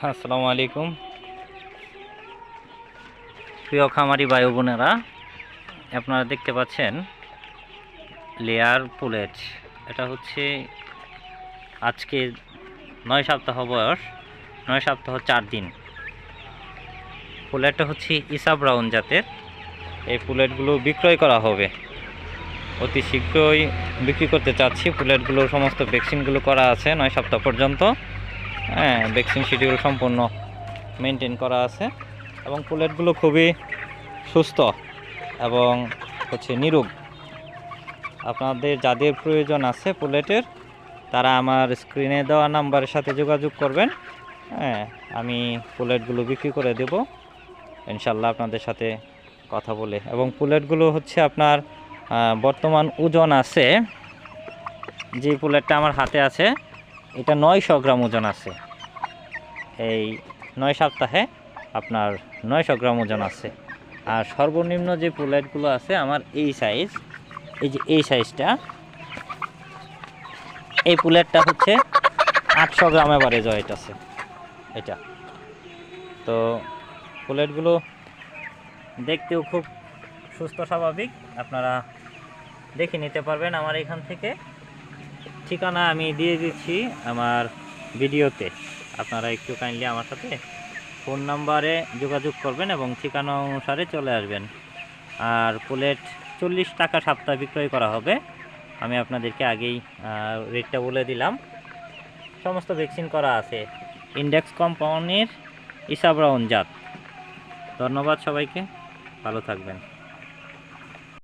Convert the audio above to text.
আসসালামু আলাইকুম প্রিয় খামারি ভাই বোনেরা, আপনারা দেখতে পাচ্ছেন লেয়ার পুলেট। এটা হচ্ছে আজকে 9 সপ্তাহ বয়স, 9 সপ্তাহ 4 দিন। পুলেটটা হচ্ছে ইসা ব্রাউন জাতের। এই পুলেটগুলো বিক্রয় করা হবে, অতি শীঘ্রই বিক্রি করতে চাচ্ছি। পুলেটগুলোর সমস্ত ভ্যাকসিনগুলো করা আছে 9 সপ্তাহ পর্যন্ত। হ্যাঁ, ভ্যাকসিন শিডিউল সম্পূর্ণ মেনটেন করা আছে এবং পুলেটগুলো খুবই সুস্থ এবং হচ্ছে নিরোগ। আপনাদের যাদের প্রয়োজন আছে পুলেটের, তারা আমার স্ক্রিনে দেওয়া নাম্বারের সাথে যোগাযোগ করবেন। হ্যাঁ, আমি পুলেটগুলো বিক্রি করে দেব ইনশাল্লাহ আপনাদের সাথে কথা বলে। এবং পুলেটগুলো হচ্ছে আপনার বর্তমান ওজন আছে, যে পুলেটটা আমার হাতে আছে এটা 900 গ্রাম ওজন আছে। এই 9 সপ্তাহে আপনার 900 গ্রাম ওজন আছে। আর সর্বনিম্ন যে পুলেটগুলো আছে আমার এই সাইজ, এই যে এই সাইজটা, এই পুলেটটা হচ্ছে 800 গ্রাম এভারেজ ওয়েট আছে এটা। তো পুলেটগুলো দেখতেও খুব সুস্থ স্বাভাবিক, আপনারা দেখে নিতে পারবেন আমার এখান থেকে। ঠিকানা আমি দিয়ে দিচ্ছি আমার ভিডিওতে, আপনারা একটু কাইন্ডলি আমার সাথে ফোন নাম্বারে যোগাযোগ করবেন এবং ঠিকানা অনুসারে চলে আসবেন। আর পুলেট 40 টাকা সপ্তাহ বিক্রয় করা হবে। আমি আপনাদেরকে আগেই রেটটা বলে দিলাম। সমস্ত ভ্যাকসিন করা আছে, ইন্ডেক্স কোম্পানির ইসা ব্রাউন জাত। ধন্যবাদ সবাইকে, ভালো থাকবেন।